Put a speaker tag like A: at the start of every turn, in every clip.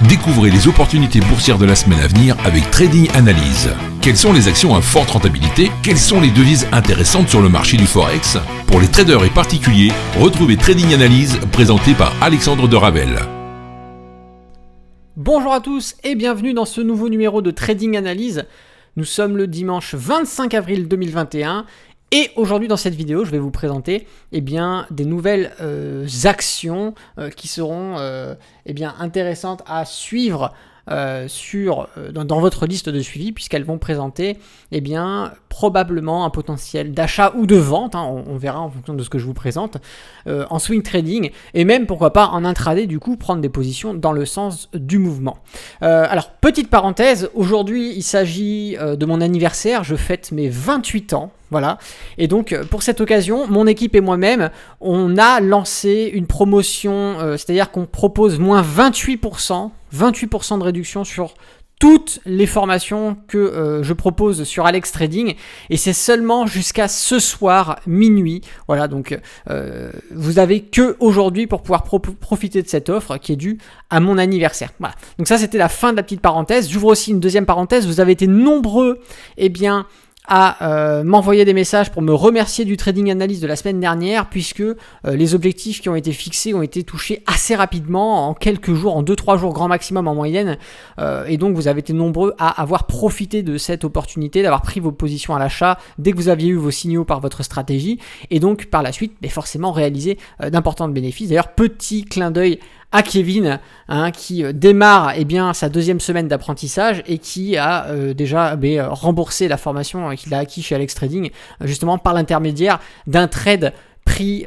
A: Découvrez les opportunités boursières de la semaine à venir avec Trading Analyse. Quelles sont les actions à forte rentabilité? Quelles sont les devises intéressantes sur le marché du Forex? Pour les traders et particuliers, retrouvez Trading Analyse présenté par Alexandre de Ravel.
B: Bonjour à tous et bienvenue dans ce nouveau numéro de Trading Analyse. Nous sommes le dimanche 25 avril 2021 et aujourd'hui dans cette vidéo je vais vous présenter des nouvelles actions qui seront intéressantes à suivre dans votre liste de suivi, puisqu'elles vont présenter probablement un potentiel d'achat ou de vente, on verra en fonction de ce que je vous présente, en swing trading, et même pourquoi pas en intraday, du coup prendre des positions dans le sens du mouvement. Alors petite parenthèse, aujourd'hui il s'agit de mon anniversaire, je fête mes 28 ans. Voilà, et donc pour cette occasion, mon équipe et moi-même, on a lancé une promotion, c'est-à-dire qu'on propose moins 28% de réduction sur toutes les formations que je propose sur Alex Trading, et c'est seulement jusqu'à ce soir minuit. Voilà, donc vous avez que aujourd'hui pour pouvoir profiter de cette offre qui est due à mon anniversaire. Voilà, donc ça c'était la fin de la petite parenthèse. J'ouvre aussi une deuxième parenthèse. Vous avez été nombreux, à m'envoyer des messages pour me remercier du Trading Analyse de la semaine dernière, puisque les objectifs qui ont été fixés ont été touchés assez rapidement, en quelques jours, en 2-3 jours grand maximum en moyenne, et donc vous avez été nombreux à avoir profité de cette opportunité, d'avoir pris vos positions à l'achat dès que vous aviez eu vos signaux par votre stratégie, et donc par la suite forcément réaliser d'importants bénéfices. D'ailleurs, petit clin d'œil à Kevin, qui démarre sa deuxième semaine d'apprentissage et qui a déjà remboursé la formation qu'il a acquis chez Alex Trading, justement par l'intermédiaire d'un trade pris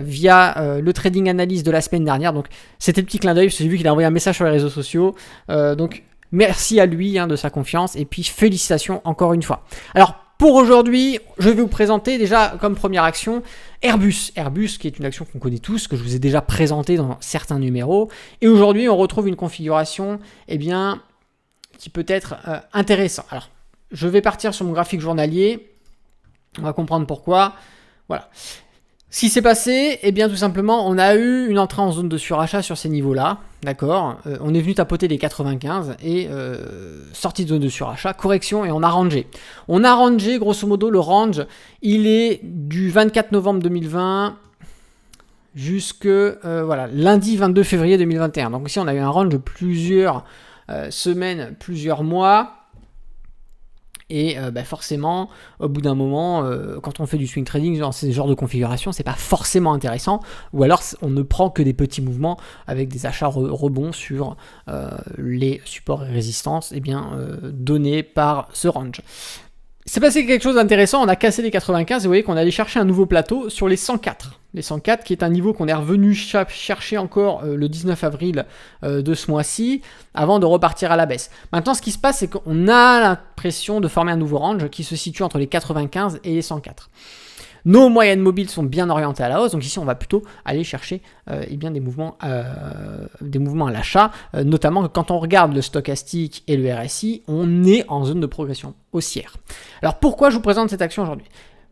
B: via le Trading Analyse de la semaine dernière. Donc c'était le petit clin d'œil, j'ai vu qu'il a envoyé un message sur les réseaux sociaux, donc merci à lui de sa confiance, et puis félicitations encore une fois. Alors pour aujourd'hui, je vais vous présenter déjà comme première action Airbus. Airbus qui est une action qu'on connaît tous, que je vous ai déjà présentée dans certains numéros. Et aujourd'hui, on retrouve une configuration qui peut être intéressante. Alors, je vais partir sur mon graphique journalier. On va comprendre pourquoi. Voilà. Ce qui s'est passé, tout simplement, on a eu une entrée en zone de surachat sur ces niveaux-là, d'accord. On est venu tapoter les 95 et sortie de zone de surachat, correction, et on a rangé. On a rangé, grosso modo, le range, il est du 24 novembre 2020 jusque lundi 22 février 2021. Donc ici, on a eu un range de plusieurs semaines, plusieurs mois. Et forcément, au bout d'un moment, quand on fait du swing trading dans ces genres de configuration, c'est pas forcément intéressant. Ou alors, on ne prend que des petits mouvements avec des achats rebonds sur les supports et résistances donnés par ce range. C'est passé quelque chose d'intéressant, on a cassé les 95 et vous voyez qu'on allait chercher un nouveau plateau sur les 104. Les 104 qui est un niveau qu'on est revenu chercher encore le 19 avril de ce mois-ci avant de repartir à la baisse. Maintenant, ce qui se passe, c'est qu'on a l'impression de former un nouveau range qui se situe entre les 95 et les 104. Nos moyennes mobiles sont bien orientées à la hausse, donc ici on va plutôt aller chercher des mouvements à l'achat, notamment quand on regarde le stochastique et le RSI, on est en zone de progression haussière. Alors pourquoi je vous présente cette action aujourd'hui?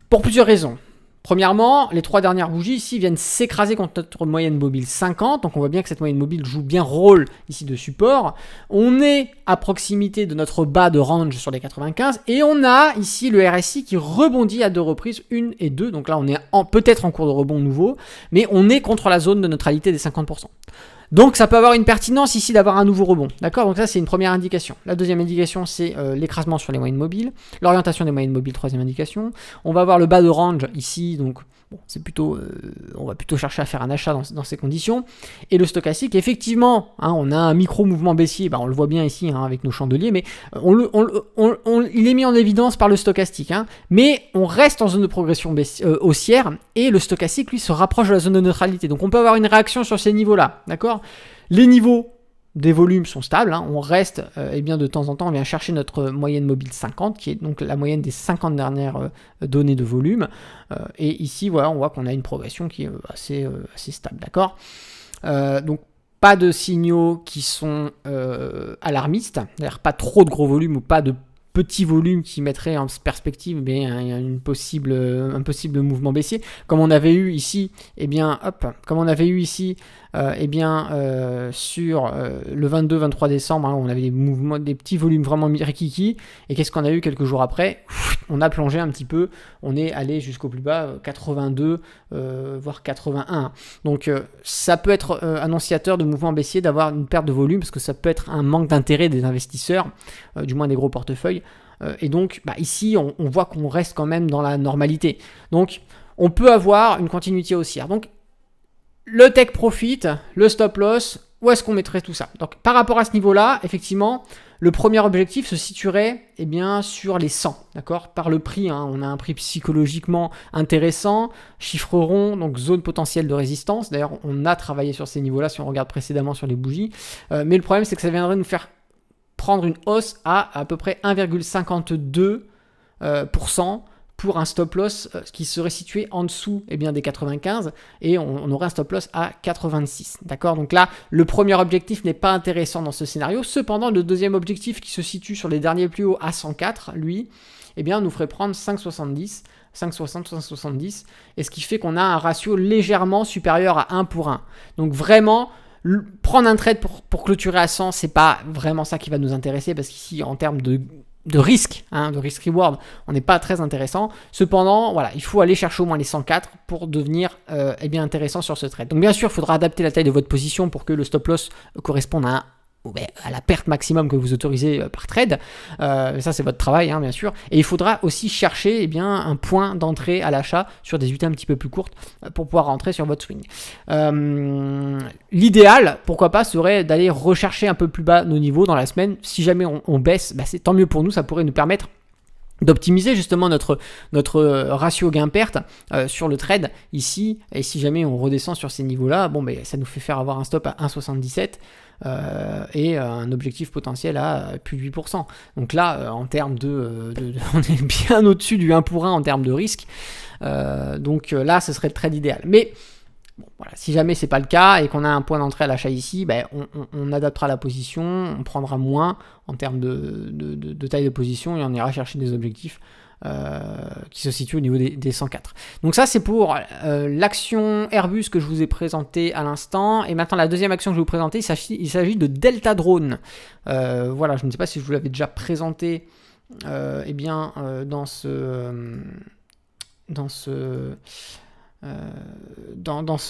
B: Pour plusieurs raisons. Premièrement, les 3 dernières bougies ici viennent s'écraser contre notre moyenne mobile 50, donc on voit bien que cette moyenne mobile joue bien rôle ici de support. On est à proximité de notre bas de range sur les 95 et on a ici le RSI qui rebondit à 2 reprises, 1 et 2, donc là on est peut-être en cours de rebond nouveau, mais on est contre la zone de neutralité des 50%. Donc ça peut avoir une pertinence ici d'avoir un nouveau rebond, d'accord? Donc ça c'est une première indication. La deuxième indication c'est l'écrasement sur les moyennes mobiles, l'orientation des moyennes mobiles, troisième indication. On va voir le bas de range ici, donc bon, c'est plutôt, on va plutôt chercher à faire un achat dans ces conditions. Et le stochastique, effectivement, on a un micro mouvement baissier, on le voit bien ici avec nos chandeliers, mais il est mis en évidence par le stochastique. Mais on reste en zone de progression haussière et le stochastique, lui, se rapproche de la zone de neutralité. Donc on peut avoir une réaction sur ces niveaux-là, d'accord? Les niveaux des volumes sont stables, on reste de temps en temps, on vient chercher notre moyenne mobile 50 qui est donc la moyenne des 50 dernières données de volume, et ici voilà, on voit qu'on a une progression qui est assez stable, d'accord. Donc pas de signaux qui sont alarmistes, c'est-à-dire pas trop de gros volumes ou pas de petits volumes qui mettraient en perspective un possible mouvement baissier, comme on avait eu ici, comme on avait eu ici sur le 22-23 décembre, on avait des mouvements, des petits volumes vraiment rikiki, et qu'est-ce qu'on a eu quelques jours après? On a plongé un petit peu, on est allé jusqu'au plus bas, 82, voire 81. Donc ça peut être annonciateur de mouvements baissiers d'avoir une perte de volume, parce que ça peut être un manque d'intérêt des investisseurs, du moins des gros portefeuilles. Et donc ici, on voit qu'on reste quand même dans la normalité. Donc on peut avoir une continuité haussière. Donc le take profit, le stop loss, où est-ce qu'on mettrait tout ça? Donc par rapport à ce niveau-là, effectivement, le premier objectif se situerait sur les 100, d'accord? Par le prix, on a un prix psychologiquement intéressant, chiffre rond, donc zone potentielle de résistance. D'ailleurs, on a travaillé sur ces niveaux-là si on regarde précédemment sur les bougies. Mais le problème, c'est que ça viendrait nous faire prendre une hausse à peu près 1,52% pour un stop loss qui serait situé en dessous des 95, et on aurait un stop loss à 86. D'accord? Donc là, le premier objectif n'est pas intéressant dans ce scénario. Cependant, le deuxième objectif qui se situe sur les derniers plus hauts à 104, lui, nous ferait prendre 5,70, 5,60, 5,70, et ce qui fait qu'on a un ratio légèrement supérieur à 1 pour 1. Donc vraiment, prendre un trade pour clôturer à 100, c'est pas vraiment ça qui va nous intéresser, parce qu'ici, en termes de risque, de risk-reward, on n'est pas très intéressant. Cependant, voilà, il faut aller chercher au moins les 104 pour devenir intéressant sur ce trade. Donc bien sûr, il faudra adapter la taille de votre position pour que le stop loss corresponde à la perte maximum que vous autorisez par trade. Ça, c'est votre travail, bien sûr. Et il faudra aussi chercher un point d'entrée à l'achat sur des unités un petit peu plus courtes pour pouvoir rentrer sur votre swing. L'idéal, pourquoi pas, serait d'aller rechercher un peu plus bas nos niveaux dans la semaine. Si jamais on baisse, c'est tant mieux pour nous. Ça pourrait nous permettre d'optimiser justement notre ratio gain-perte sur le trade ici. Et si jamais on redescend sur ces niveaux-là, ça nous fait faire avoir un stop à 1,77 et un objectif potentiel à plus de 8%. Donc là, en termes on est bien au-dessus du 1 pour 1 en termes de risque. Donc là, ce serait le trade idéal. Mais voilà, si jamais c'est pas le cas et qu'on a un point d'entrée à l'achat ici, on adaptera la position, on prendra moins en termes de taille de position, et on ira chercher des objectifs qui se situent au niveau des 104. Donc ça, c'est pour l'action Airbus que je vous ai présentée à l'instant. Et maintenant, la deuxième action que je vais vous présenter, il s'agit de Delta Drone. Voilà, je ne sais pas si je vous l'avais déjà présenté dans ce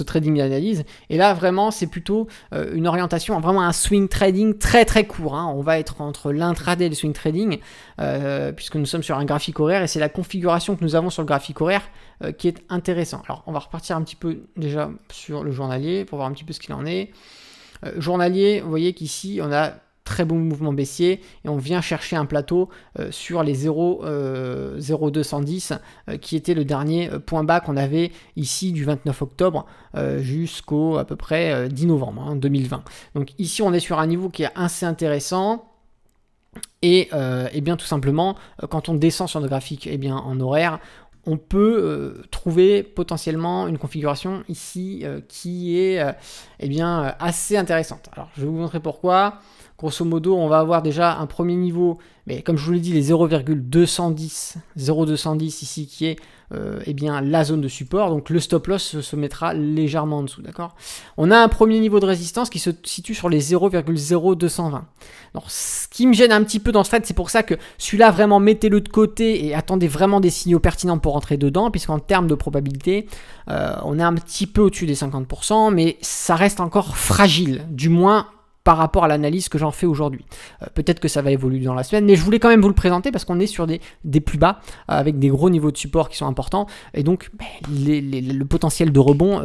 B: trading d'analyse. Et là, vraiment, c'est plutôt une orientation, vraiment un swing trading très très court. On va être entre l'intraday et le swing trading, puisque nous sommes sur un graphique horaire, et c'est la configuration que nous avons sur le graphique horaire qui est intéressant. Alors, on va repartir un petit peu déjà sur le journalier pour voir un petit peu ce qu'il en est. Journalier, vous voyez qu'ici, on a très bon mouvement baissier, et on vient chercher un plateau sur les 0,210 qui était le dernier point bas qu'on avait ici du 29 octobre jusqu'au à peu près 10 novembre 2020. Donc ici on est sur un niveau qui est assez intéressant, et tout simplement quand on descend sur le graphique en horaire, on peut trouver potentiellement une configuration ici qui est assez intéressante. Alors je vais vous montrer pourquoi. Grosso modo, on va avoir déjà un premier niveau, mais comme je vous l'ai dit, les 0,210 ici qui est la zone de support. Donc le stop loss se mettra légèrement en dessous, d'accord? On a un premier niveau de résistance qui se situe sur les 0,0220. Donc ce qui me gêne un petit peu dans ce trade, c'est pour ça que celui-là, vraiment mettez-le de côté et attendez vraiment des signaux pertinents pour rentrer dedans, puisqu'en termes de probabilité, on est un petit peu au-dessus des 50%, mais ça reste encore fragile, du moins par rapport à l'analyse que j'en fais aujourd'hui. Peut-être que ça va évoluer dans la semaine, mais je voulais quand même vous le présenter parce qu'on est sur des plus bas, avec des gros niveaux de support qui sont importants, et donc le potentiel de rebond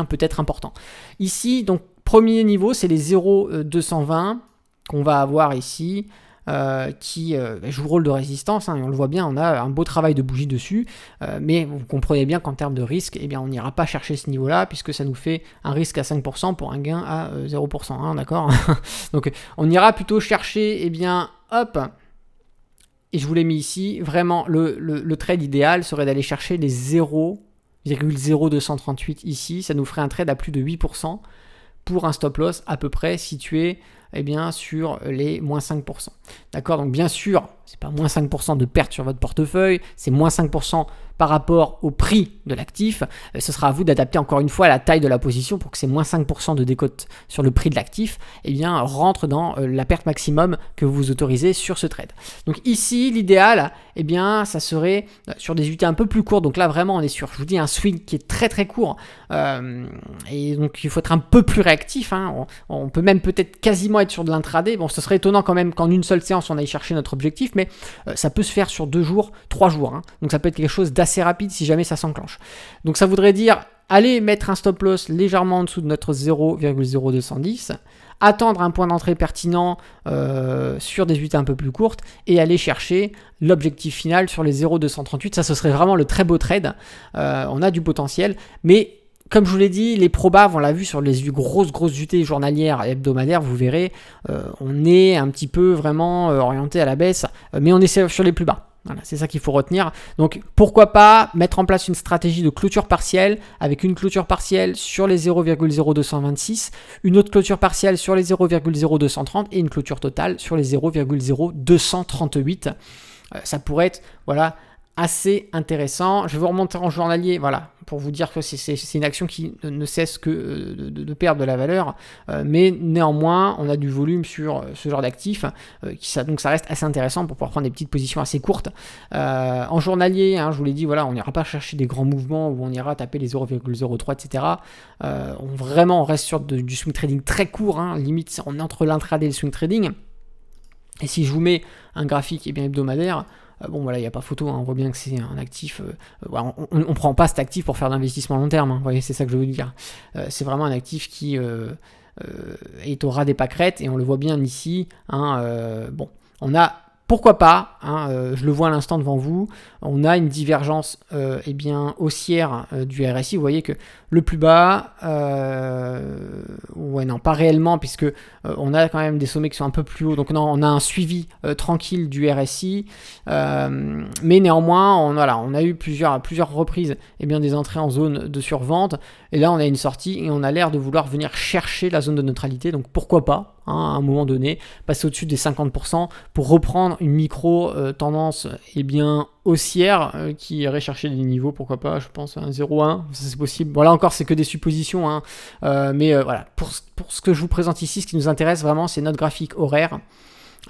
B: peut être important. Ici, donc premier niveau, c'est les 0,220 qu'on va avoir ici, qui joue le rôle de résistance, et on le voit bien, on a un beau travail de bougie dessus, mais vous comprenez bien qu'en termes de risque, on n'ira pas chercher ce niveau-là, puisque ça nous fait un risque à 5% pour un gain à 0%, d'accord? Donc on ira plutôt chercher, et je vous l'ai mis ici, vraiment le trade idéal serait d'aller chercher les 0,0238 ici, ça nous ferait un trade à plus de 8%, pour un stop loss à peu près situé sur les moins 5%. D'accord? Donc bien sûr, c'est pas moins 5% de perte sur votre portefeuille, c'est moins 5% par rapport au prix de l'actif. Ce sera à vous d'adapter encore une fois la taille de la position pour que ces moins 5% de décote sur le prix de l'actif rentre dans la perte maximum que vous autorisez sur ce trade. Donc ici, l'idéal, ça serait sur des unités un peu plus courtes. Donc là, vraiment, on est sur, je vous dis, un swing qui est très très court. Et donc, il faut être un peu plus réactif. On peut même peut-être quasiment être sur de l'intraday. Bon, ce serait étonnant quand même qu'en une seule séance, on aille chercher notre objectif, mais ça peut se faire sur 2 jours, 3 jours. Donc ça peut être quelque chose d'assez rapide si jamais ça s'enclenche. Donc ça voudrait dire aller mettre un stop loss légèrement en dessous de notre 0,0210, attendre un point d'entrée pertinent sur des unités un peu plus courtes et aller chercher l'objectif final sur les 0,238. Ça, ce serait vraiment le très beau trade. On a du potentiel, mais comme je vous l'ai dit, les probas, on l'a vu sur les grosses unités journalières et hebdomadaires, vous verrez, on est un petit peu vraiment orienté à la baisse, mais on est sur les plus bas. Voilà, c'est ça qu'il faut retenir. Donc, pourquoi pas mettre en place une stratégie de clôture partielle avec une clôture partielle sur les 0,0226, une autre clôture partielle sur les 0,0230 et une clôture totale sur les 0,0238. Ça pourrait être, assez intéressant. Je vais vous remonter en journalier, pour vous dire que c'est une action qui ne cesse que de perdre de la valeur, mais néanmoins, on a du volume sur ce genre d'actifs, donc ça reste assez intéressant pour pouvoir prendre des petites positions assez courtes. En journalier, je vous l'ai dit, on n'ira pas chercher des grands mouvements où on ira taper les 0,03, etc. On reste sur du swing trading très court, limite on est entre l'intraday et le swing trading. Et si je vous mets un graphique hebdomadaire, il n'y a pas photo, on voit bien que c'est un actif, on ne prend pas cet actif pour faire de l'investissement long terme, vous voyez, c'est ça que je veux dire. C'est vraiment un actif qui est au ras des pâquerettes, et on le voit bien ici, on a, pourquoi pas, je le vois à l'instant devant vous, on a une divergence haussière du RSI. Vous voyez que le plus bas, pas réellement, puisque on a quand même des sommets qui sont un peu plus hauts, donc on a un suivi tranquille du RSI, mais néanmoins on a eu plusieurs reprises des entrées en zone de survente, et là on a une sortie et on a l'air de vouloir venir chercher la zone de neutralité. Donc pourquoi pas à un moment donné passer au-dessus des 50% pour reprendre une micro tendance haussière qui irait chercher des niveaux, pourquoi pas, je pense un 0,1, ça c'est possible. Là encore, c'est que des suppositions, mais pour ce que je vous présente ici, ce qui nous intéresse vraiment, c'est notre graphique horaire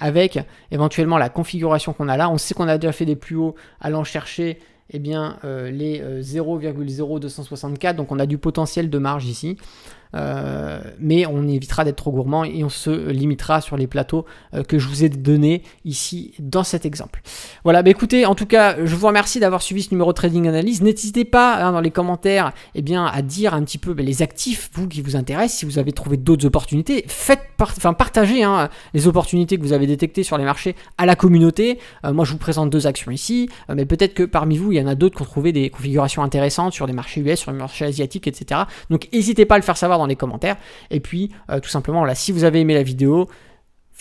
B: avec éventuellement la configuration qu'on a là. On sait qu'on a déjà fait des plus hauts allant chercher les 0,0264, donc on a du potentiel de marge ici. Mais on évitera d'être trop gourmand et on se limitera sur les plateaux que je vous ai donnés ici dans cet exemple. Voilà, écoutez, en tout cas, je vous remercie d'avoir suivi ce numéro de Trading Analyse. N'hésitez pas dans les commentaires à dire un petit peu les actifs qui vous intéressent. Si vous avez trouvé d'autres opportunités, partagez les opportunités que vous avez détectées sur les marchés à la communauté. Moi, je vous présente 2 actions ici, mais peut-être que parmi vous, il y en a d'autres qui ont trouvé des configurations intéressantes sur les marchés US, sur les marchés asiatiques, etc. Donc, n'hésitez pas à le faire savoir dans les commentaires. Et puis tout simplement, si vous avez aimé la vidéo,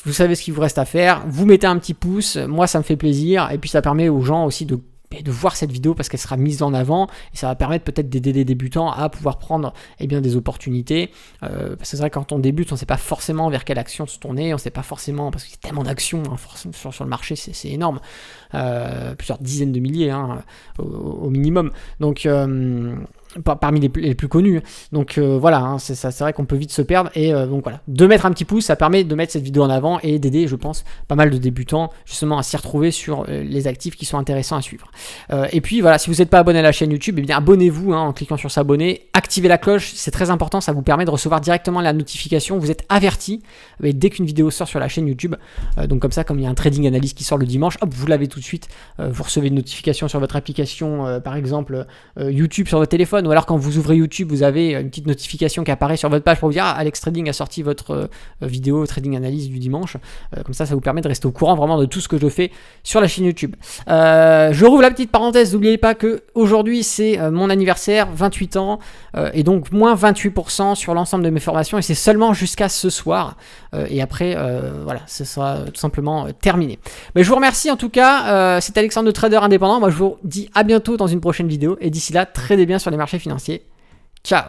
B: vous savez ce qu'il vous reste à faire, vous mettez un petit pouce, moi ça me fait plaisir, et puis ça permet aux gens aussi de voir cette vidéo parce qu'elle sera mise en avant, et ça va permettre peut-être d'aider des débutants à pouvoir prendre des opportunités, parce que c'est vrai que quand on débute, on ne sait pas forcément vers quelle action se tourner, on ne sait pas forcément, parce qu'il y a tellement d'actions sur le marché, c'est énorme, plusieurs dizaines de milliers au minimum, donc parmi les plus connus. Donc c'est vrai qu'on peut vite se perdre, et de mettre un petit pouce, ça permet de mettre cette vidéo en avant et d'aider, je pense, pas mal de débutants justement à s'y retrouver sur les actifs qui sont intéressants à suivre. Et puis si vous n'êtes pas abonné à la chaîne YouTube, abonnez-vous en cliquant sur s'abonner, activez la cloche, c'est très important, ça vous permet de recevoir directement la notification, vous êtes averti dès qu'une vidéo sort sur la chaîne YouTube. Donc comme ça, comme il y a un Trading Analyse qui sort le dimanche, hop, vous l'avez tout de suite, vous recevez une notification sur votre application, par exemple YouTube sur votre téléphone, ou alors quand vous ouvrez YouTube, vous avez une petite notification qui apparaît sur votre page pour vous dire Alex Trading a sorti votre vidéo Trading Analyse du dimanche. Comme ça vous permet de rester au courant vraiment de tout ce que je fais sur la chaîne YouTube. Je rouvre la petite parenthèse, n'oubliez pas que aujourd'hui c'est mon anniversaire, 28 ans, et donc moins 28% sur l'ensemble de mes formations, et c'est seulement jusqu'à ce soir, et après ce sera tout simplement terminé. Mais je vous remercie en tout cas, c'est Alexandre de Trader Indépendant. Moi je vous dis à bientôt dans une prochaine vidéo, et d'ici là, tradez bien sur les marchés financiers. Ciao.